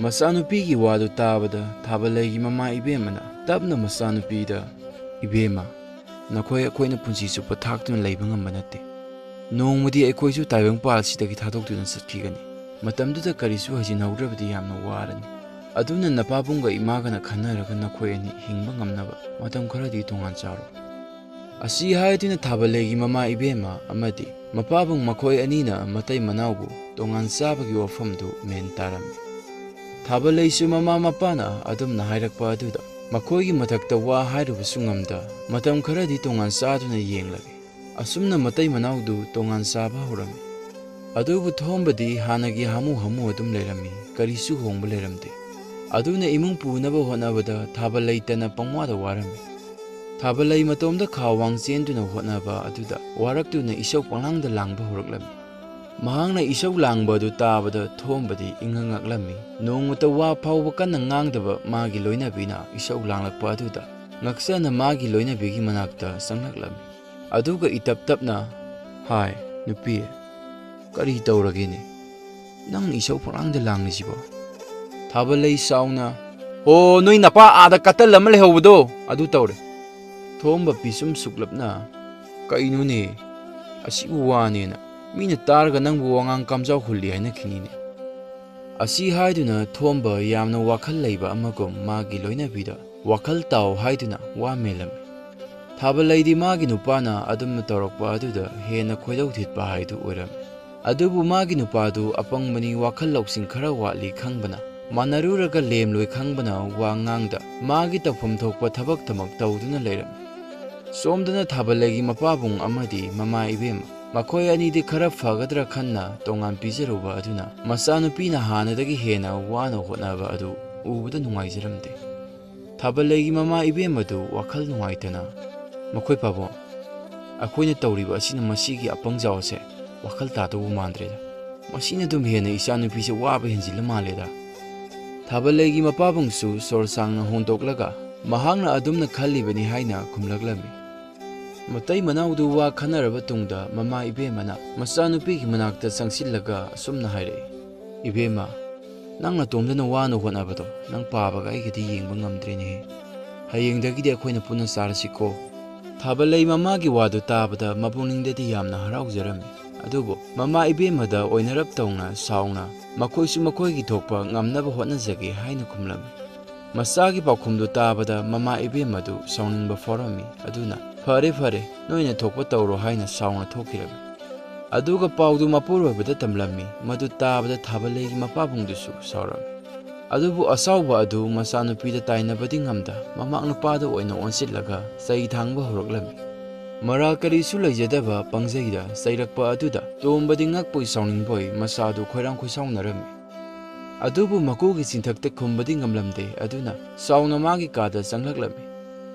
ꯃꯆꯥꯅꯨꯄꯤꯒꯤ ꯋꯥꯗꯨ ꯇꯥꯕꯗ ꯊꯥꯕꯜꯂꯩꯒꯤ ꯃꯃꯥ ꯏꯕꯦꯝꯃꯅ ꯇꯞꯅ ꯃꯆꯥꯅꯨꯄꯤꯗ "ꯏꯕꯦꯝꯃ, ꯅꯈꯣꯏ ꯑꯩꯈꯣꯏꯅ ꯄꯨꯟꯁꯤ ꯆꯨꯞꯄ ꯊꯥꯛꯇꯨꯅ ꯂꯩꯕ ꯉꯝꯕ ꯅꯠꯇꯦ. ꯅꯣꯡꯃꯗꯤ ꯑꯩꯈꯣꯏꯁꯨ ꯇꯥꯏꯕꯪꯄꯥꯜꯁꯤꯗꯒꯤ ꯊꯥꯗꯣꯛꯇꯨꯅ ꯆꯠꯈꯤꯒꯅꯤ. ꯃꯇꯝꯗꯨꯗ ꯀꯔꯤꯁꯨ ꯍꯩꯖꯤꯟꯍꯧꯗ꯭ꯔꯕꯗꯤ ꯌꯥꯝꯅ ꯋꯥꯔꯅꯤ. ꯑꯗꯨꯅ ꯅꯄꯥꯕꯨꯡꯒ ꯏꯃꯥꯒꯅ ꯈꯟꯅꯔꯒ ꯅꯈꯣꯏ ꯑꯅꯤ ꯍꯤꯡꯕ ꯉꯝꯅꯕ ꯃꯇꯝ ꯈꯔꯗꯤ ꯇꯣꯉꯥꯟ ꯆꯥꯔꯣ." ꯑꯁꯤ ꯍꯥꯏꯗꯨꯅ ꯊꯥꯕꯜꯂꯩꯒꯤ ꯃꯃꯥ ꯏꯕꯦꯝꯃ ꯑꯃꯗꯤ ꯃꯄꯥꯕꯨꯡ ꯃꯈꯣꯏ ꯑꯅꯤꯅ ꯃꯇꯩ ꯃꯅꯥꯎꯕꯨ ꯇꯣꯉꯥꯟ ꯆꯥꯕꯒꯤ ꯋꯥꯐꯝꯗꯨ ꯃꯦꯟ ꯇꯥꯔꯝꯃꯤ꯫ ꯊꯥꯕꯜꯂꯩꯁꯨ ꯃꯃꯥ ꯃꯄꯥꯅ ꯑꯗꯨꯝꯅ ꯍꯥꯏꯔꯛꯄ ꯑꯗꯨꯗ ꯃꯈꯣꯏꯒꯤ ꯃꯊꯛꯇ ꯋꯥ ꯍꯥꯏꯔꯨꯕꯁꯨ ꯉꯝꯗ ꯃꯇꯝ ꯈꯔꯗꯤ ꯇꯣꯉꯥꯟ ꯆꯥꯗꯨꯅ ꯌꯦꯡꯂꯒꯦ꯫ ꯑꯁꯨꯝꯅ ꯃꯇꯩ ꯃꯅꯥꯎꯗꯨ ꯇꯣꯉꯥꯟ ꯆꯥꯕ ꯍꯧꯔꯝꯃꯤ꯫ ꯑꯗꯨꯕꯨ ꯊꯣꯝꯕꯗꯤ ꯍꯥꯟꯅꯒꯤ ꯍꯥꯃꯨ ꯑꯗꯨꯝ ꯂꯩꯔꯝꯃꯤ, ꯀꯔꯤꯁꯨ ꯍꯣꯡꯕ ꯂꯩꯔꯝꯗꯦ꯫ ꯑꯗꯨꯅ ꯏꯃꯨꯡ ꯄꯨꯅꯕ ꯍꯣꯠꯅꯕꯗ ꯊꯥꯕꯜꯂꯩꯇꯅ ꯄꯪꯋꯥꯗ ꯋꯥꯔꯝꯃꯤ꯫ ꯊꯥꯕꯜꯂꯩ ꯃꯇꯣꯝꯗ ꯈꯥ ꯋꯥꯡ ꯆꯦꯟꯗꯨꯅ ꯍꯣꯠꯅꯕ ꯑꯗꯨꯗ ꯋꯥꯔꯛꯇꯨꯅ ꯏꯁꯧ ꯄꯪꯂꯥꯡꯗ ꯂꯥꯡꯕ ꯍꯧꯔꯛꯂꯝꯃꯤ꯫ ꯃꯍꯥꯛꯅ ꯏꯁꯧ ꯂꯥꯡꯕ ꯑꯗꯨ ꯇꯥꯕꯗ ꯊꯣꯝꯕꯗꯤ ꯏꯉꯛ ꯉꯛꯂꯝꯃꯤ꯫ ꯅꯣꯡꯃꯇ ꯋꯥ ꯐꯥꯎꯕ ꯀꯟꯅ ꯉꯥꯡꯗꯕ ꯃꯥꯒꯤ ꯂꯣꯏꯅꯕꯤꯅ ꯏꯁꯧ ꯂꯥꯡꯂꯛꯄ ꯑꯗꯨꯗ ꯉꯛꯆꯅ ꯃꯥꯒꯤ ꯂꯣꯏꯅꯕꯤꯒꯤ ꯃꯅꯥꯛꯇ ꯆꯪꯂꯛꯂꯝꯃꯤ꯫ ꯑꯗꯨꯒ ꯏꯇꯞ ꯇꯞꯅ "ꯍꯥꯏ ꯅꯨꯄꯤ, ꯀꯔꯤ ꯇꯧꯔꯒꯦꯅꯦ? ꯅꯪ ꯏꯁꯧ ꯄꯪꯂꯥꯡꯗ ꯂꯥꯡꯂꯤꯁꯤꯕꯣ?" ꯊꯥꯕꯜꯂꯩ ꯁꯥꯎꯅ "ꯍꯣ, ꯅꯣꯏ ꯅꯄꯥ ꯑꯥꯗ ꯀꯇꯜ ꯑꯃ ꯂꯩꯍꯧꯕꯗꯣ ꯑꯗꯨ ꯇꯧꯔꯦ." ꯊꯣꯝꯕ ꯄꯤꯁꯨꯝ ꯁꯨꯛꯂꯞꯅ "ꯀꯩꯅꯣꯅꯦ, ꯑꯁꯤꯕꯨ ꯋꯥꯅꯦꯅ ꯃꯤꯅ ꯇꯥꯔꯒ ꯅꯪꯕꯨ ꯋꯥꯉꯥꯡ ꯀꯝꯖꯥꯎ ꯍꯨꯜꯂꯤ ꯍꯥꯏꯅꯈꯤꯅꯤꯅꯦ." ꯑꯁꯤ ꯍꯥꯏꯗꯨꯅ ꯊꯣꯝꯕ ꯌꯥꯝꯅ ꯋꯥꯈꯜ ꯂꯩꯕ ꯑꯃꯒꯨꯝ ꯃꯥꯒꯤ ꯂꯣꯏꯅꯕꯤꯗ "ꯋꯥꯈꯜ ꯇꯥꯎ" ꯍꯥꯏꯗꯨꯅ ꯋꯥ ꯃꯦꯜꯂꯝꯃꯤ꯫ ꯊꯥꯕꯜꯂꯩꯗꯤ ꯃꯥꯒꯤ ꯅꯨꯄꯥꯅ ꯑꯗꯨꯝꯅ ꯇꯧꯔꯛꯄ ꯑꯗꯨꯗ ꯍꯦꯟꯅ ꯈꯣꯏꯗꯧ ꯊꯤꯠꯄ ꯍꯥꯏꯗꯨ ꯑꯣꯏꯔꯝꯃꯤ꯫ ꯑꯗꯨꯕꯨ ꯃꯥꯒꯤ ꯅꯨꯄꯥꯗꯨ ꯑꯄꯪꯕꯅꯤ, ꯋꯥꯈꯜ ꯂꯧꯁꯤꯡ ꯈꯔ ꯋꯥꯠꯂꯤ ꯈꯪꯕꯅ ꯃꯥꯟꯅꯔꯨꯔꯒ ꯂꯦꯝꯂꯣꯏ ꯈꯪꯕꯅ ꯋꯥ ꯉꯥꯡꯗ ꯃꯥꯒꯤ ꯇꯧꯐꯝ ꯊꯣꯛꯄ ꯊꯕꯛ ꯊꯃꯛ ꯇꯧꯗꯨꯅ ꯂꯩꯔꯝꯃꯤ꯫ ꯁꯣꯝꯗꯅ ꯊꯥꯕꯜꯂꯩꯒꯤ ꯃꯄꯥꯕꯨꯡ ꯑꯃꯗꯤ ꯃꯃꯥ ꯏꯕꯦꯝꯃ ꯃꯈꯣꯏ ꯑꯅꯤꯗꯤ ꯈꯔ ꯐꯒꯗ꯭ꯔꯥ ꯈꯟꯅ ꯇꯣꯉꯥꯟ ꯄꯤꯖꯔꯨꯕ ꯑꯗꯨꯅ ꯃꯆꯥꯅꯨꯄꯤꯅ ꯍꯥꯟꯅꯗꯒꯤ ꯍꯦꯟꯅ ꯋꯥꯅ ꯍꯣꯠꯅꯕ ꯑꯗꯨ ꯎꯕꯗ ꯅꯨꯡꯉꯥꯏꯖꯔꯝꯗꯦ꯫ ꯊꯥꯕꯜꯂꯩꯒꯤ ꯃꯃꯥ ꯏꯕꯦꯝꯃꯗꯨ ꯋꯥꯈꯜ ꯅꯨꯡꯉꯥꯏꯇꯅ "ꯃꯈꯣꯏ ꯄꯥꯕꯨꯡ, ꯑꯩꯈꯣꯏꯅ ꯇꯧꯔꯤꯕ ꯑꯁꯤꯅ ꯃꯁꯤꯒꯤ ꯑꯄꯪꯖꯥꯎ ꯑꯁꯦ ꯋꯥꯈꯜ ꯇꯥꯗꯧꯕ ꯃꯥꯟꯗ꯭ꯔꯦꯗ ꯃꯁꯤꯅ ꯑꯗꯨꯝ ꯍꯦꯟꯅ ꯏꯆꯥꯅꯨꯄꯤꯁꯦ ꯋꯥꯕ ꯍꯦꯟꯖꯤꯜꯂ ꯃꯥꯜꯂꯦꯗ ꯊꯥꯕꯜꯂꯩꯒꯤ ꯃꯄꯥꯕꯨꯡꯁꯨ ꯁꯣꯔ ꯁꯥꯡꯅ ꯍꯣꯟꯗꯣꯛꯂꯒ ꯃꯍꯥꯛꯅ ꯑꯗꯨꯝꯅ ꯈꯜꯂꯤꯕꯅꯤ ꯍꯥꯏꯅ ꯈꯨꯝꯂꯛꯂꯝꯃꯤ ꯃꯇꯩ ꯃꯅꯥꯎꯗꯨ ꯋꯥ ꯈꯟꯅꯔꯕ ꯇꯨꯡꯗ ꯃꯃꯥ ꯏꯕꯦꯝꯃꯅ ꯃꯆꯥꯅꯨꯄꯤꯒꯤ ꯃꯅꯥꯛꯇ ꯆꯪꯁꯤꯜꯂꯒ ꯑꯁꯨꯝꯅ ꯍꯥꯏꯔꯛꯏ ꯏꯕꯦꯝꯃ ꯅꯪ ꯅꯇꯣꯝꯗꯅ ꯋꯥꯅ ꯍꯣꯠꯅꯕꯗꯣ ꯅꯪ ꯄꯥꯕꯒ ꯑꯩꯒꯗꯤ ꯌꯦꯡꯕ ꯉꯝꯗ꯭ꯔꯦꯅꯦꯍꯦ ꯍꯌꯦꯡꯗꯒꯤꯗꯤ ꯑꯩꯈꯣꯏꯅ ꯄꯨꯟꯅ ꯆꯥꯔꯁꯤꯀꯣ ꯊꯥꯕꯜꯂꯩ ꯃꯃꯥꯒꯤ ꯋꯥꯗꯨ ꯇꯥꯕꯗ ꯃꯄꯨꯛꯅꯤꯡꯗꯗꯤ ꯌꯥꯝꯅ ꯍꯔꯥꯎꯖꯔꯝꯃꯤ ꯑꯗꯨꯕꯨ ꯃꯃꯥ ꯏꯕꯦꯝꯃꯗ ꯑꯣꯏꯅꯔꯞ ꯇꯧꯅ ꯁꯥꯎꯅ ꯃꯈꯣꯏꯁꯨ ꯃꯈꯣꯏꯒꯤ ꯊꯣꯛꯄ ꯉꯝꯅꯕ ꯍꯣꯠꯅꯖꯒꯦ ꯍꯥꯏꯅ ꯈꯨꯝꯂꯝꯃꯤ ꯃꯆꯥꯒꯤ ꯄꯥꯎꯈꯨꯝꯗꯨ ꯇꯥꯕꯗ ꯃꯃꯥ ꯏꯕꯦꯝꯃꯗꯨ ꯁꯥꯎꯅꯤꯡꯕ ꯐꯥꯎꯔꯝꯃꯤ ꯑꯗꯨꯅ ꯐꯔꯦ ꯐꯔꯦ ꯅꯣꯏꯅ ꯊꯣꯛꯄ ꯇꯧꯔꯣ ꯍꯥꯏꯅ ꯁꯥꯎꯅ ꯊꯣꯛꯈꯤꯔꯝꯃꯤ ꯑꯗꯨꯒ ꯄꯥꯎꯗꯨ ꯃꯄꯨꯔꯣꯏꯕꯗ ꯇꯝꯂꯝꯃꯤ ꯃꯗꯨ ꯇꯥꯕꯗ ꯊꯥꯕꯜꯂꯩꯒꯤ ꯃꯄꯥꯕꯨꯡꯗꯨꯁꯨ ꯁꯥꯎꯔꯝꯃꯤ ꯑꯗꯨꯕꯨ ꯑꯁꯥꯎꯕ ꯑꯗꯨ ꯃꯆꯥꯅꯨꯄꯤꯗ ꯇꯥꯏꯅꯕꯗꯤ ꯉꯝꯗ ꯃꯃꯥꯛ ꯅꯨꯄꯥꯗ ꯑꯣꯏꯅ ꯑꯣꯟꯁꯤꯜꯂꯒ ꯆꯩ ꯊꯥꯡꯕ ꯍꯧꯔꯛꯂꯝꯃꯤ ꯃꯔꯥꯜ ꯀꯔꯤꯁꯨ ꯂꯩꯖꯗꯕ ꯄꯪꯖꯩꯗ ꯆꯩꯔꯛꯄ ꯑꯗꯨꯗ ꯇꯣꯝꯕꯗꯤ ꯉꯛꯄꯣꯏ ꯁꯥꯎꯅꯤꯡꯕꯣꯏ ꯃꯆꯥꯗꯨ ꯈꯣꯏꯔꯥꯡ ꯈꯣꯏꯁꯥꯎꯅꯔꯝꯃꯤ ꯑꯗꯨꯕꯨ ꯃꯀꯨꯒꯤ ꯆꯤꯟꯊꯛꯇ ꯈꯨꯝꯕꯗꯤ ꯉꯝꯂꯝꯗꯦ ꯑꯗꯨꯅ ꯁꯥꯎꯅ ꯃꯥꯒꯤ ꯀꯥꯗ ꯆꯪꯂꯛꯂꯝꯃꯤ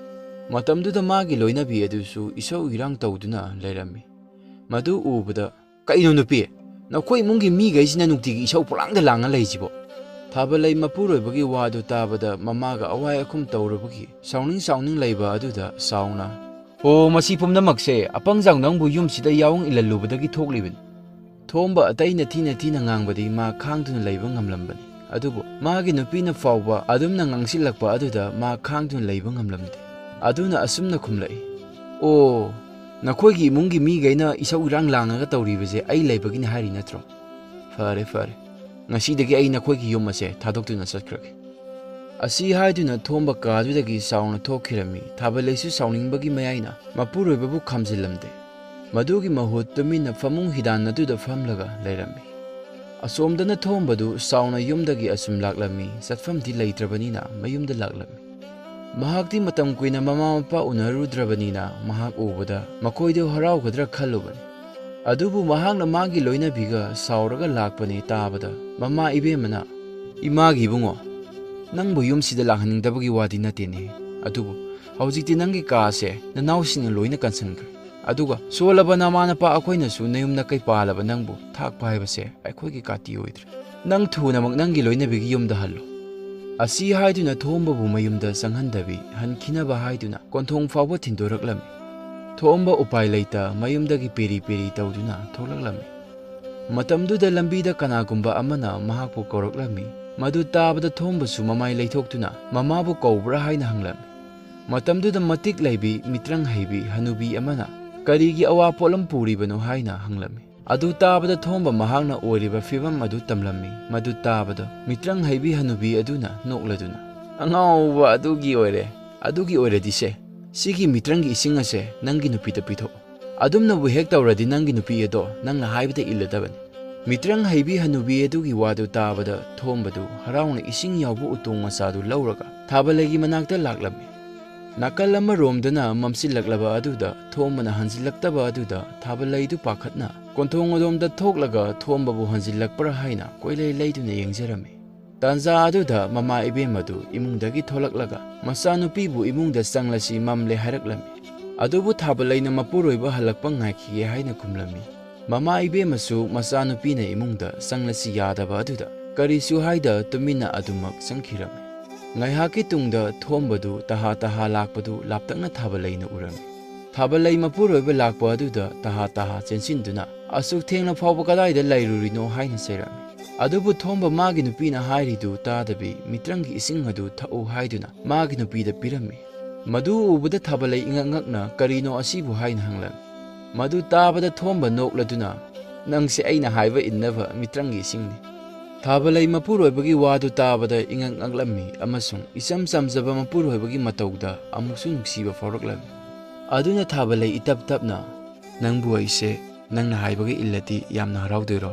ꯃꯇꯝꯗꯨꯗ ꯃꯥꯒꯤ ꯂꯣꯏꯅꯕꯤ ꯑꯗꯨꯁꯨ ꯏꯁꯧ ꯏꯔꯥꯡ ꯇꯧꯗꯨꯅ ꯂꯩꯔꯝꯃꯤ ꯃꯗꯨ ꯎꯕꯗ ꯀꯩꯅꯣ ꯅꯨꯄꯤ ꯅꯈꯣꯏ ꯏꯃꯨꯡꯒꯤ ꯃꯤꯈꯩꯁꯤꯅ ꯅꯨꯡꯇꯤꯒꯤ ꯏꯁꯧ ꯄꯨꯂꯥꯡꯗ ꯂꯥꯡꯉ ꯂꯩꯁꯤꯕꯣ ꯊꯥꯕꯜꯂꯩ ꯃꯄꯨꯔꯣꯏꯕꯒꯤ ꯋꯥꯗꯨ ꯇꯥꯕꯗ ꯃꯃꯥꯒ ꯑꯋꯥꯏ ꯑꯈꯨꯝ ꯇꯧꯔꯕꯒꯤ ꯁꯥꯎꯅꯤꯡ ꯂꯩꯕ ꯑꯗꯨꯗ ꯁꯥꯎꯅ ꯍꯣ ꯃꯁꯤ ꯄꯨꯝꯅꯃꯛꯁꯦ ꯑꯄꯪꯖꯥꯎ ꯅꯪꯕꯨ ꯌꯨꯝꯁꯤꯗ ꯌꯥꯎꯪ ꯏꯜꯍꯜꯂꯨꯕꯗꯒꯤ ꯊꯣꯛꯂꯤꯕꯅꯤ ꯊꯣꯝꯕ ꯑꯇꯩꯅ ꯊꯤꯅ ꯉꯥꯡꯕꯗꯤ ꯃꯥ ꯈꯥꯡꯗꯨꯅ ꯂꯩꯕ ꯉꯝꯂꯝꯕꯅꯤ ꯑꯗꯨꯕꯨ ꯃꯥꯒꯤ ꯅꯨꯄꯤꯅ ꯐꯥꯎꯕ ꯑꯗꯨꯝꯅ ꯉꯥꯡꯁꯤꯜꯂꯛꯄ ꯑꯗꯨꯗ ꯃꯥ ꯈꯥꯡꯗꯨꯅ ꯂꯩꯕ ꯉꯝꯂꯝꯗꯦ ꯑꯗꯨꯅ ꯑꯁꯨꯝꯅ ꯈꯨꯝꯂꯛꯏ ꯑꯣ ꯅꯈꯣꯏꯒꯤ ꯏꯃꯨꯡꯒꯤ ꯃꯤꯈꯩꯅ ꯏꯁꯧ ꯏꯔꯥꯡ ꯂꯥꯡꯉꯒ ꯇꯧꯔꯤꯕꯁꯦ ꯑꯩ ꯂꯩꯕꯒꯤꯅꯤ ꯍꯥꯏꯔꯤ ꯅꯠꯇ꯭ꯔꯣ ꯐꯔꯦ ꯐꯔꯦ ꯉꯁꯤꯗꯒꯤ ꯑꯩ ꯅꯈꯣꯏꯒꯤ ꯌꯨꯝ ꯑꯁꯦ ꯊꯥꯗꯣꯛꯇꯨꯅ ꯆꯠꯈ꯭ꯔꯒꯦ ꯑꯁꯤ ꯍꯥꯏꯗꯨꯅ ꯊꯣꯝꯕ ꯀꯥꯗꯨꯗꯒꯤ ꯁꯥꯎꯅ ꯊꯣꯛꯈꯤꯔꯝꯃꯤ ꯊꯥꯕꯜꯂꯩꯁꯨ ꯁꯥꯎꯅꯤꯡꯕꯒꯤ ꯃꯌꯥꯏꯅ ꯃꯄꯨꯔꯣꯏꯕꯕꯨ ꯈꯥꯝꯖꯤꯜꯂꯝꯗꯦ ꯃꯗꯨꯒꯤ ꯃꯍꯨꯠ ꯇꯨꯃꯤꯟꯅ ꯐꯃꯨꯡ ꯍꯤꯗꯥꯟ ꯑꯗꯨꯗ ꯐꯝꯂꯒ ꯂꯩꯔꯝꯃꯤ ꯑꯁꯣꯝꯗꯅ ꯊꯣꯝꯕꯗꯨ ꯁꯥꯎꯅ ꯌꯨꯝꯗꯒꯤ ꯑꯁꯨꯝ ꯂꯥꯛꯂꯝꯃꯤ ꯆꯠꯐꯝꯗꯤ ꯂꯩꯇ꯭ꯔꯕꯅꯤꯅ ꯃꯌꯨꯝꯗ ꯂꯥꯛꯂꯝꯃꯤ ꯃꯍꯥꯛꯇꯤ ꯃꯇꯝ ꯀꯨꯏꯅ ꯃꯃꯥ ꯃꯄꯥ ꯎꯅꯔꯨꯗ꯭ꯔꯕꯅꯤꯅ ꯃꯍꯥꯛ ꯎꯕꯗ ꯃꯈꯣꯏꯗꯨ ꯍꯔꯥꯎꯒꯗ꯭ꯔꯥ ꯈꯜꯂꯨꯕꯅꯤ ꯑꯗꯨꯕꯨ ꯃꯍꯥꯛꯅ ꯃꯥꯒꯤ ꯂꯣꯏꯅꯕꯤꯒ ꯁꯥꯎꯔꯒ ꯂꯥꯛꯄꯅꯤ ꯇꯥꯕꯗ ꯃꯃꯥ ꯏꯕꯦꯝꯃꯅ ꯏꯃꯥꯒꯤ ꯏꯕꯨꯡꯉꯣ ꯅꯪꯕꯨ ꯌꯨꯝꯁꯤꯗ ꯂꯥꯛꯍꯟꯅꯤꯡꯗꯕꯒꯤ ꯋꯥꯗꯤ ꯅꯠꯇꯦꯅꯦ ꯑꯗꯨꯕꯨ ꯍꯧꯖꯤꯛꯇꯤ ꯅꯪꯒꯤ ꯀꯥꯁꯦ ꯅꯅꯥꯎꯁꯤꯡꯅ ꯂꯣꯏꯅ ꯀꯟꯁꯤꯟꯈ꯭ꯔꯦ ꯑꯗꯨꯒ ꯁꯣꯜꯂꯕ ꯅꯃꯥ ꯅꯄꯥ ꯑꯩꯈꯣꯏꯅꯁꯨ ꯅꯌꯨꯝ ꯅꯀꯩ ꯄꯥꯜꯂꯕ ꯅꯪꯕꯨ ꯊꯥꯛꯄ ꯍꯥꯏꯕꯁꯦ ꯑꯩꯈꯣꯏꯒꯤ ꯀꯥꯇꯤ ꯑꯣꯏꯗ꯭ꯔꯦ ꯅꯪ ꯊꯨꯅꯃꯛ ꯅꯪꯒꯤ ꯂꯣꯏꯅꯕꯤꯒꯤ ꯌꯨꯝꯗ ꯍꯜꯂꯣ ꯑꯁꯤ ꯍꯥꯏꯗꯨꯅ ꯊꯣꯝꯕꯕꯨ ꯃꯌꯨꯝꯗ ꯆꯪꯍꯟꯗꯕꯤ ꯍꯟꯈꯤꯅꯕ ꯍꯥꯏꯗꯨꯅ ꯀꯣꯟꯊꯣꯡ ꯐꯥꯎꯕ ꯊꯤꯟꯗꯣꯔꯛꯂꯝꯃꯤ ꯊꯣꯝꯕ ꯎꯄꯥꯏ ꯂꯩꯇ ꯃꯌꯨꯝꯗꯒꯤ ꯄꯦꯔꯤ ꯄꯦꯔꯤ ꯇꯧꯗꯨꯅ ꯊꯣꯛꯂꯛꯂꯝꯃꯤ ꯃꯇꯝꯗꯨꯗ ꯂꯝꯕꯤꯗ ꯀꯅꯥꯒꯨꯝꯕ ꯑꯃꯅ ꯃꯍꯥꯛꯄꯨ ꯀꯧꯔꯛꯂꯝꯃꯤ ꯃꯗꯨ ꯇꯥꯕꯗ ꯊꯣꯝꯕꯁꯨ ꯃꯃꯥꯏ ꯂꯩꯊꯣꯛꯇꯨꯅ ꯃꯃꯥꯕꯨ ꯀꯧꯕ꯭ꯔꯥ ꯍꯥꯏꯅ ꯍꯪꯂꯝꯃꯤ ꯃꯇꯝꯗꯨꯗ ꯃꯇꯤꯛ ꯂꯩꯕꯤ ꯃꯤꯇ꯭ꯔꯪ ꯍꯩꯕꯤ ꯍꯅꯨꯕꯤ ꯑꯃꯅ ꯀꯔꯤꯒꯤ ꯑꯋꯥ ꯄꯣꯠꯂꯝ ꯄꯨꯔꯤꯕꯅꯣ ꯍꯥꯏꯅ ꯍꯪꯂꯝꯃꯤ ꯑꯗꯨ ꯇꯥꯕꯗ ꯊꯣꯝꯕ ꯃꯍꯥꯛꯅ ꯑꯣꯏꯔꯤꯕ ꯐꯤꯕꯝ ꯑꯗꯨ ꯇꯝꯂꯝꯃꯤ ꯃꯗꯨ ꯇꯥꯕꯗ ꯃꯤꯇ꯭ꯔꯪ ꯍꯩꯕꯤ ꯍꯅꯨꯕꯤ ꯑꯗꯨꯅ ꯅꯣꯛꯂꯗꯨꯅ ꯑꯉꯥꯎꯕ ꯑꯗꯨꯒꯤ ꯑꯣꯏꯔꯗꯤꯁꯦ ꯁꯤꯒꯤ ꯃꯤꯇ꯭ꯔꯪꯒꯤ ꯏꯁꯤꯡ ꯑꯁꯦ ꯅꯪꯒꯤ ꯅꯨꯄꯤꯗ ꯄꯤꯊꯣꯛꯎ ꯑꯗꯨꯝꯅꯕꯨ ꯍꯦꯛ ꯇꯧꯔꯗꯤ ꯅꯪꯒꯤ ꯅꯨꯄꯤ ꯑꯗꯣ ꯅꯪꯅ ꯍꯥꯏꯕꯗ ꯏꯜꯂꯗꯕꯅꯤ ꯃꯤꯇ꯭ꯔꯪ ꯍꯩꯕꯤ ꯍꯅꯨꯕꯤ ꯑꯗꯨꯒꯤ ꯋꯥꯗꯨ ꯇꯥꯕꯗ ꯊꯣꯝꯕꯗꯨ ꯍꯔꯥꯎꯅ ꯏꯁꯤꯡ ꯌꯥꯎꯕ ꯎꯇꯣꯡ ꯃꯆꯥꯗꯨ ꯂꯧꯔꯒ ꯊꯥꯕꯜꯂꯩꯒꯤ ꯃꯅꯥꯛꯇ ꯂꯥꯛꯂꯝꯃꯤ ꯅꯥꯀꯜ ꯑꯃꯔꯣꯝꯗꯅ ꯃꯝꯁꯤꯜꯂꯛꯂꯕ ꯑꯗꯨꯗ ꯊꯣꯝꯕꯅ ꯍꯟꯖꯤꯜꯂꯛꯇꯕ ꯑꯗꯨꯗ ꯊꯥꯕꯜꯂꯩꯗꯨ ꯄꯥꯈꯠꯅ ꯀꯣꯟꯊꯣꯡ ꯑꯗꯣꯝꯗ ꯊꯣꯛꯂꯒ ꯊꯣꯝꯕꯕꯨ ꯍꯟꯖꯤꯜꯂꯛꯄ꯭ꯔꯥ ꯍꯥꯏꯅ ꯀꯣꯏꯂꯩ ꯂꯩꯗꯨꯅ ꯌꯦꯡꯖꯔꯝꯃꯤ ꯇꯥꯟꯖꯥ ꯑꯗꯨꯗ ꯃꯃꯥ ꯏꯕꯦꯝꯃꯗꯨ ꯏꯃꯨꯡꯗꯒꯤ ꯊꯣꯛꯂꯛꯂꯒ ꯃꯆꯥꯅꯨꯄꯤꯕꯨ ꯏꯃꯨꯡꯗ ꯆꯪꯂꯁꯤ ꯃꯝꯂꯦ ꯍꯥꯏꯔꯛꯂꯝꯃꯤ ꯑꯗꯨꯕꯨ ꯊꯥꯕꯜꯂꯩꯅ ꯃꯄꯨꯔꯣꯏꯕ ꯍꯜꯂꯛꯄ ꯉꯥꯏꯈꯤꯒꯦ ꯍꯥꯏꯅ ꯈꯨꯝꯂꯝꯃꯤ ꯃꯃꯥ ꯏꯕꯦꯝꯃꯁꯨ ꯃꯆꯥꯅꯨꯄꯤꯅ ꯏꯃꯨꯡꯗ ꯆꯪꯂꯁꯤ ꯌꯥꯗꯕ ꯑꯗꯨꯗ ꯀꯔꯤꯁꯨ ꯍꯥꯏꯗ ꯇꯨꯃꯤꯟꯅ ꯑꯗꯨꯃꯛ ꯆꯪꯈꯤꯔꯝꯃꯤ ꯉꯥꯏꯍꯥꯛꯀꯤ ꯇꯨꯡꯗ ꯊꯣꯝꯕꯗꯨ ꯇꯍꯥ ꯂꯥꯛꯄꯗꯨ ꯂꯥꯞꯇꯛꯅ ꯊꯥꯕꯜꯂꯩꯅ ꯎꯔꯝꯃꯤ ꯊꯥꯕꯜꯂꯩ ꯃꯄꯨꯔꯣꯏꯕ ꯂꯥꯛꯄ ꯑꯗꯨꯗ ꯇꯍꯥ ꯆꯦꯟꯁꯤꯟꯗꯨꯅ ꯑꯁꯨꯛ ꯊꯦꯡꯅ ꯐꯥꯎꯕ ꯀꯗꯥꯏꯗ ꯂꯩꯔꯨꯔꯤꯅꯣ ꯍꯥꯏꯅ ꯆꯩꯔꯝꯃꯤ ꯑꯗꯨꯕꯨ ꯊꯣꯝꯕ ꯃꯥꯒꯤ ꯅꯨꯄꯤꯅ ꯍꯥꯏꯔꯤꯗꯨ ꯇꯥꯗꯕꯤ ꯃꯤꯇ꯭ꯔꯪꯒꯤ ꯏꯁꯤꯡ ꯑꯗꯨ ꯊꯛꯎ ꯍꯥꯏꯗꯨꯅ ꯃꯥꯒꯤ ꯅꯨꯄꯤꯗ ꯄꯤꯔꯝꯃꯤ ꯃꯗꯨ ꯎꯕꯗ ꯊꯥꯕꯜꯂꯩ ꯏꯉꯛ ꯀꯔꯤꯅꯣ ꯑꯁꯤꯕꯨ ꯍꯥꯏꯅ ꯍꯪꯂꯝꯃꯤ ꯃꯗꯨ ꯇꯥꯕꯗ ꯊꯣꯝꯕ ꯅꯣꯛꯂꯗꯨꯅ ꯅꯪꯁꯦ ꯑꯩꯅ ꯍꯥꯏꯕ ꯏꯟꯅꯕ ꯃꯤꯇ꯭ꯔꯪꯒꯤ ꯏꯁꯤꯡꯅꯤ ꯊꯥꯕꯜꯂꯩ ꯃꯄꯨꯔꯣꯏꯕꯒꯤ ꯋꯥꯗꯨ ꯇꯥꯕꯗ ꯉꯛꯂꯝꯃꯤ ꯑꯃꯁꯨꯡ ꯏꯆꯝ ꯆꯝꯖꯕ ꯃꯄꯨꯔꯣꯏꯕꯒꯤ ꯃꯇꯧꯗ ꯑꯃꯨꯛꯁꯨ ꯅꯨꯡꯁꯤꯕ ꯐꯥꯎꯔꯛꯂꯝꯃꯤ ꯑꯗꯨꯅ ꯊꯥꯕꯜꯂꯩ ꯏꯇꯞ ꯇꯞꯅ ꯅꯪꯕꯨ ꯑꯩꯁꯦ ꯅꯪꯅ ꯍꯥꯏꯕꯒ ꯏꯜꯂꯗꯤ ꯌꯥꯝꯅ ꯍꯔꯥꯎꯗꯣꯏꯔꯣ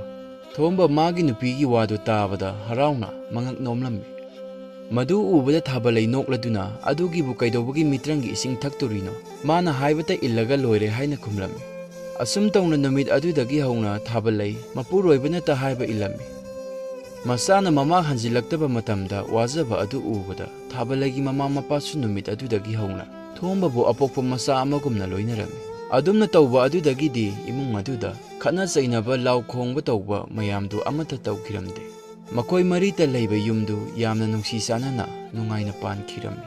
ꯊꯣꯝꯕ ꯃꯥꯒꯤ ꯅꯨꯄꯤꯒꯤ ꯋꯥꯗꯨ ꯇꯥꯕꯗ ꯍꯔꯥꯎꯅ ꯃꯉꯛ ꯅꯣꯝꯂꯝꯃꯤ ꯃꯗꯨ ꯎꯕꯗ ꯊꯥꯕꯜꯂꯩ ꯅꯣꯛꯂꯗꯨꯅ ꯑꯗꯨꯒꯤꯕꯨ ꯀꯩꯗꯧꯕꯒꯤ ꯃꯤꯇ꯭ꯔꯪꯒꯤ ꯏꯁꯤꯡ ꯊꯛꯇꯣꯔꯤꯅꯣ ꯃꯥꯅ ꯍꯥꯏꯕꯇ ꯏꯜꯂꯒ ꯂꯣꯏꯔꯦ ꯍꯥꯏꯅ ꯈꯨꯝꯂꯝꯃꯤ ꯑꯁꯨꯝ ꯇꯧꯅ ꯅꯨꯃꯤꯠ ꯑꯗꯨꯗꯒꯤ ꯍꯧꯅ ꯊꯥꯕꯜꯂꯩ ꯃꯄꯨꯔꯣꯏꯕꯅꯇ ꯍꯥꯏꯕ ꯏꯜꯂꯝꯃꯤ ꯃꯆꯥꯅ ꯃꯃꯥ ꯍꯟꯖꯤꯜꯂꯛꯇꯕ ꯃꯇꯝꯗ ꯋꯥꯖꯕ ꯑꯗꯨ ꯎꯕꯗ ꯊꯥꯕꯜꯂꯩꯒꯤ ꯃꯃꯥ ꯃꯄꯥꯁꯨ ꯅꯨꯃꯤꯠ ꯑꯗꯨꯗꯒꯤ ꯍꯧꯅ ꯊꯣꯝꯕꯕꯨ ꯑꯄꯣꯛꯄ ꯃꯆꯥ ꯑꯃꯒꯨꯝꯅ ꯂꯣꯏꯅꯔꯝꯃꯤ ꯑꯗꯨꯝꯅ ꯇꯧꯕ ꯑꯗꯨꯗꯒꯤꯗꯤ ꯏꯃꯨꯡ ꯑꯗꯨꯗ ꯈꯠꯅ ꯆꯩꯅꯕ ꯂꯥꯎ ꯈꯣꯡꯕ ꯇꯧꯕ ꯃꯌꯥꯝꯗꯨ ꯑꯃꯠꯇ ꯇꯧꯈꯤꯔꯝꯗꯦ꯫ ꯃꯈꯣꯏ ꯃꯔꯤꯇ ꯂꯩꯕ ꯌꯨꯝꯗꯨ ꯌꯥꯝꯅ ꯅꯨꯡꯁꯤ ꯆꯥꯟꯅꯅ ꯅꯨꯡꯉꯥꯏꯅ ꯄꯥꯟꯈꯤꯔꯝꯃꯤ꯫